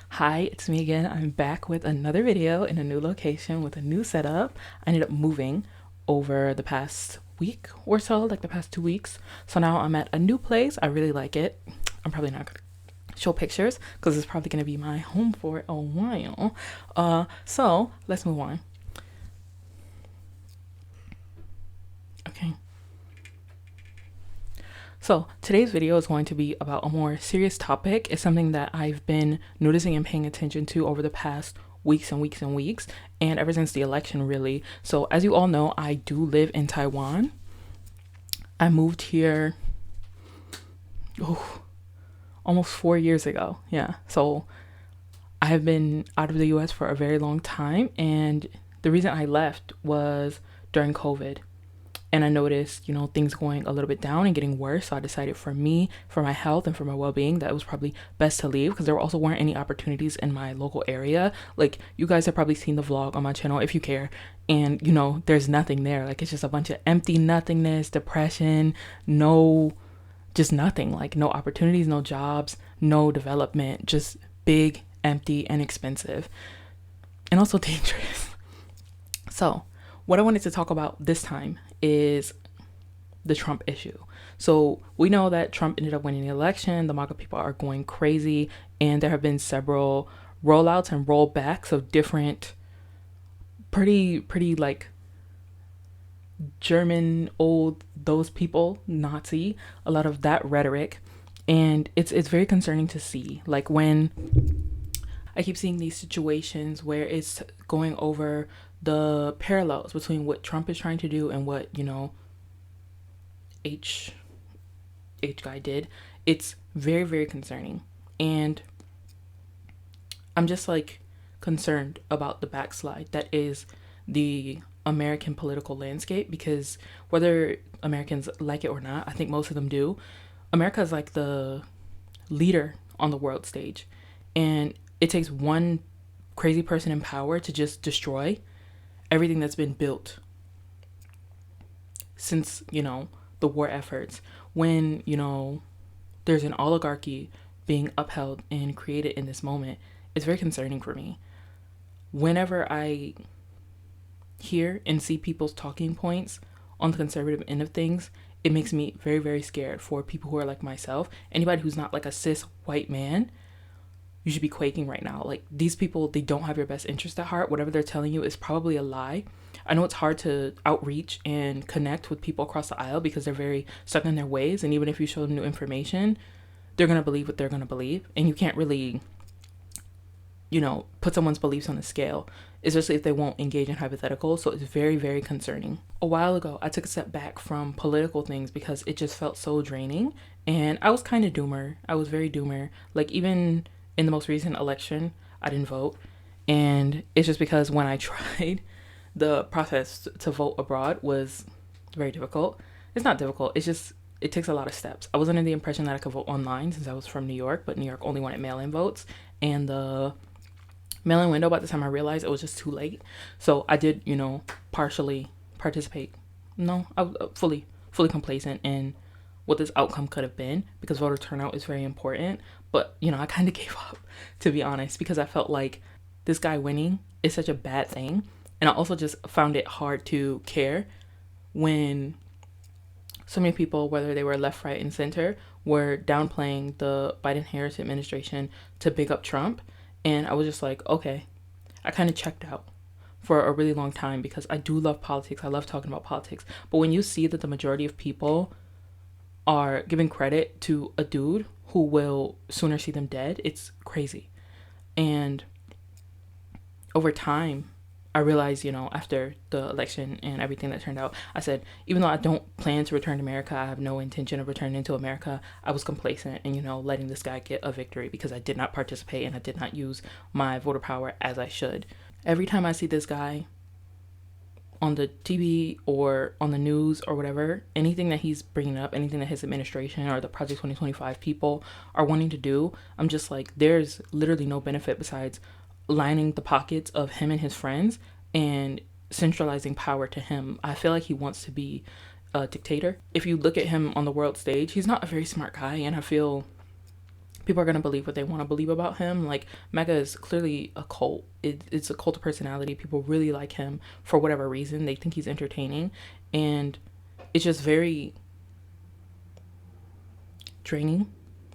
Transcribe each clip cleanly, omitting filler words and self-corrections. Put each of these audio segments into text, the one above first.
Hi, it's me again. I'm back with another video in a new location with a new setup. I ended up moving over the past week or so, like the past 2 weeks. So now I'm at a new place. I really like it. I'm probably not gonna show pictures because it's probably gonna be my home for a while. So let's move on. Okay. So today's video is going to be about a more serious topic. It's something that I've been noticing and paying attention to over the past weeks and weeks and weeks, and ever since the election, really. So as you all know, I do live in Taiwan. I moved here almost 4 years ago. Yeah. So I have been out of the US for a very long time, and the reason I left was during COVID. And I noticed, things going a little bit down and getting worse. So I decided for me, for my health and for my well-being, that it was probably best to leave, because there also weren't any opportunities in my local area. Like, you guys have probably seen the vlog on my channel if you care. And, there's nothing there. Like, it's just a bunch of empty nothingness, depression, just nothing. Like, no opportunities, no jobs, no development, just big, empty, and expensive. And also dangerous. So what I wanted to talk about this time is the Trump issue. So we know that Trump ended up winning the election. The MAGA people are going crazy, and there have been several rollouts and rollbacks of different pretty like German old those people, Nazi, a lot of that rhetoric. And it's very concerning to see, like, when I keep seeing these situations where it's going over the parallels between what Trump is trying to do and what, H guy did. It's very, very concerning. And I'm just concerned about the backslide that is the American political landscape, because whether Americans like it or not, I think most of them do, America is like the leader on the world stage. And it takes one crazy person in power to just destroy everything that's been built since, the war efforts. When, there's an oligarchy being upheld and created in this moment, it's very concerning for me. Whenever I hear and see people's talking points on the conservative end of things, it makes me very, very scared for people who are like myself. Anybody who's not like a cis white man, you should be quaking right now. Like, these people, they don't have your best interest at heart. Whatever they're telling you is probably a lie. I know it's hard to outreach and connect with people across the aisle because they're very stuck in their ways. And even if you show them new information, they're going to believe what they're going to believe. And you can't really, put someone's beliefs on a scale, especially if they won't engage in hypotheticals. So it's very, very concerning. A while ago, I took a step back from political things because it just felt so draining. And I was kind of doomer. I was very doomer. Like, even in the most recent election, I didn't vote. And it's just because when I tried, the process to vote abroad was very difficult. It's not difficult. It's just, it takes a lot of steps. I was under the impression that I could vote online since I was from New York, but New York only wanted mail-in votes. And the mail-in window, by the time I realized, it was just too late. So I did, partially participate. No, I was fully complacent in what this outcome could have been, because voter turnout is very important. But, I kind of gave up, to be honest, because I felt like this guy winning is such a bad thing. And I also just found it hard to care when so many people, whether they were left, right, and center, were downplaying the Biden-Harris administration to big up Trump. And I was just like, okay, I kind of checked out for a really long time, because I do love politics. I love talking about politics. But when you see that the majority of people are giving credit to a dude who will sooner see them dead, it's crazy. And over time, I realized, after the election and everything that turned out, I said, even though I don't plan to return to America, I have no intention of returning to America, I was complacent and, letting this guy get a victory, because I did not participate and I did not use my voter power as I should. Every time I see this guy on the TV or on the news or whatever, anything that he's bringing up, anything that his administration or the Project 2025 people are wanting to do, I'm just like, there's literally no benefit besides lining the pockets of him and his friends and centralizing power to him. I feel like he wants to be a dictator. If you look at him on the world stage, he's not a very smart guy, and I feel people are going to believe what they want to believe about him. Like, MAGA is clearly a cult. It's a cult of personality. People really like him for whatever reason. They think he's entertaining, and it's just very draining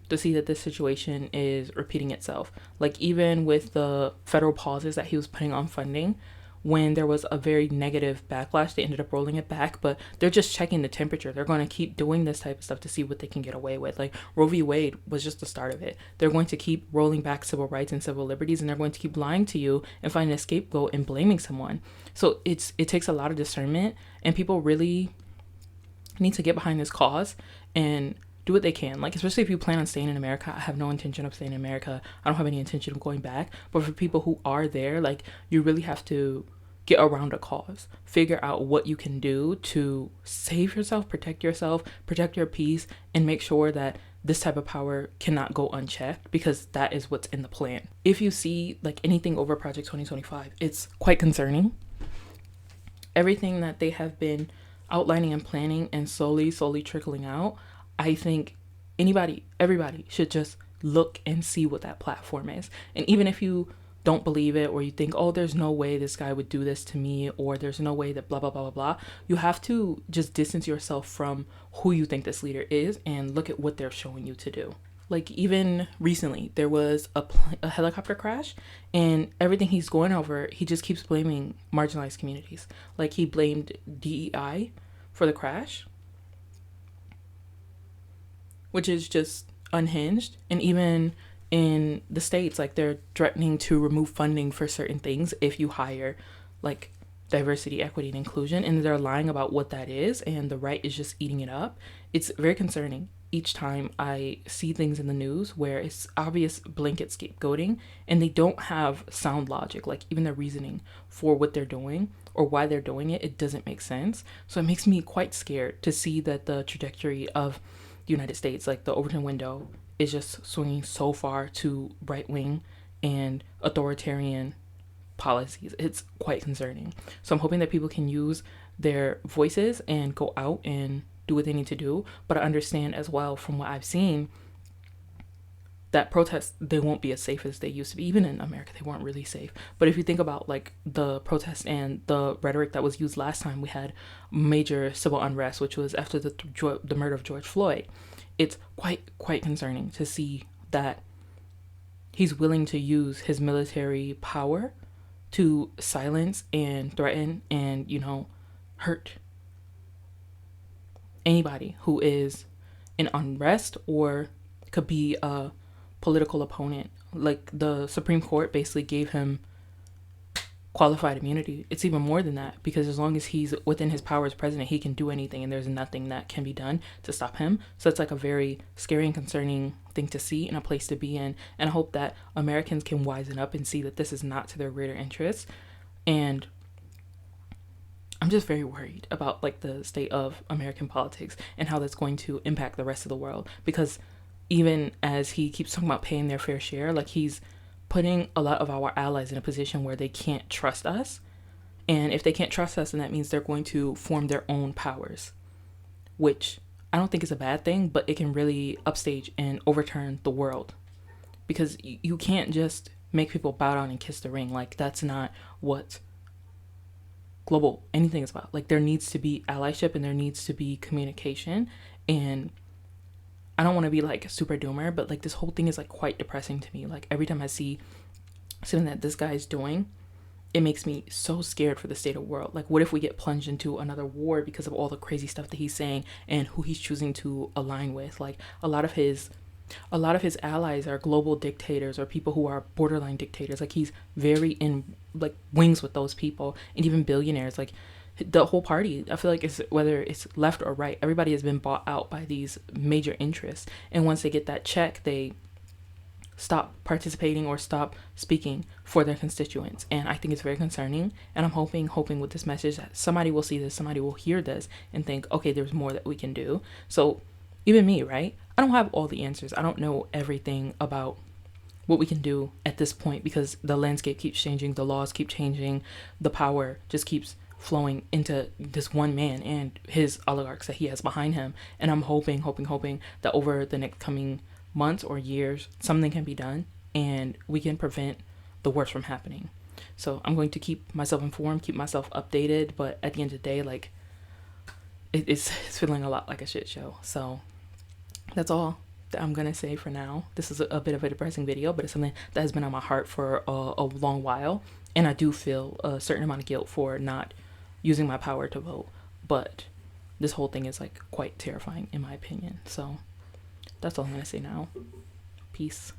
to see that this situation is repeating itself. Like, even with the federal pauses that he was putting on funding, when there was a very negative backlash, they ended up rolling it back, but they're just checking the temperature. They're going to keep doing this type of stuff to see what they can get away with. Like, Roe v. Wade was just the start of it. They're going to keep rolling back civil rights and civil liberties, and they're going to keep lying to you and finding a scapegoat and blaming someone. So it takes a lot of discernment, and people really need to get behind this cause and do what they can. Like, especially if you plan on staying in America. I have no intention of staying in America. I don't have any intention of going back. But for people who are there, like, you really have to get around a cause. Figure out what you can do to save yourself, protect your peace, and make sure that this type of power cannot go unchecked, because that is what's in the plan. If you see like anything over Project 2025, it's quite concerning. Everything that they have been outlining and planning and slowly trickling out, I think everybody should just look and see what that platform is. And even if you don't believe it, or you think, oh, there's no way this guy would do this to me, or there's no way that blah, blah, blah, blah, blah, you have to just distance yourself from who you think this leader is and look at what they're showing you to do. Like, even recently, there was a helicopter crash, and everything he's going over, he just keeps blaming marginalized communities. Like, he blamed DEI for the crash, which is just unhinged. And even in the States, like, they're threatening to remove funding for certain things if you hire like diversity, equity, and inclusion, and they're lying about what that is, and the right is just eating it up. It's very concerning each time I see things in the news where it's obvious blanket scapegoating, and they don't have sound logic. Like, even their reasoning for what they're doing or why they're doing it, it doesn't make sense. So it makes me quite scared to see that the trajectory of the United States, like the Overton window, is just swinging so far to right-wing and authoritarian policies. It's quite concerning. So I'm hoping that people can use their voices and go out and do what they need to do. But I understand as well, from what I've seen, that protests, they won't be as safe as they used to be. Even in America, they weren't really safe. But if you think about like the protests and the rhetoric that was used last time we had major civil unrest, which was after the murder of George Floyd, it's quite concerning to see that he's willing to use his military power to silence and threaten and, hurt anybody who is in unrest or could be a political opponent. Like, the Supreme Court basically gave him qualified immunity. It's even more than that, because as long as he's within his power as president, he can do anything, and there's nothing that can be done to stop him. So it's like a very scary and concerning thing to see, and a place to be in. And I hope that Americans can wisen up and see that this is not to their greater interests. And I'm just very worried about like the state of American politics and how that's going to impact the rest of the world, because even as he keeps talking about paying their fair share, like, he's putting a lot of our allies in a position where they can't trust us. And if they can't trust us, then that means they're going to form their own powers, which I don't think is a bad thing, but it can really upstage and overturn the world, because you can't just make people bow down and kiss the ring. Like, that's not what global anything is about. Like, there needs to be allyship and there needs to be communication. And I don't want to be like super doomer, but like, this whole thing is like quite depressing to me. Like, every time I see something that this guy's doing, it makes me so scared for the state of the world. Like, what if we get plunged into another war because of all the crazy stuff that he's saying and who he's choosing to align with? Like, a lot of his allies are global dictators or people who are borderline dictators. Like, he's very in like wings with those people, and even billionaires. Like, the whole party, I feel like, it's whether it's left or right, everybody has been bought out by these major interests, and once they get that check, they stop participating or stop speaking for their constituents. And I think it's very concerning, and I'm hoping with this message that somebody will see this, somebody will hear this and think, okay, there's more that we can do. So even me, right, I don't have all the answers. I don't know everything about what we can do at this point, because the landscape keeps changing, the laws keep changing, the power just keeps flowing into this one man and his oligarchs that he has behind him. And I'm hoping that over the next coming months or years, something can be done and we can prevent the worst from happening. So I'm going to keep myself informed, keep myself updated, but at the end of the day, like, it's feeling a lot like a shit show. So that's all that I'm gonna say for now. This is a bit of a depressing video, but it's something that has been on my heart for a long while, and I do feel a certain amount of guilt for not using my power to vote. But this whole thing is like quite terrifying in my opinion. So that's all I'm gonna say now. Peace.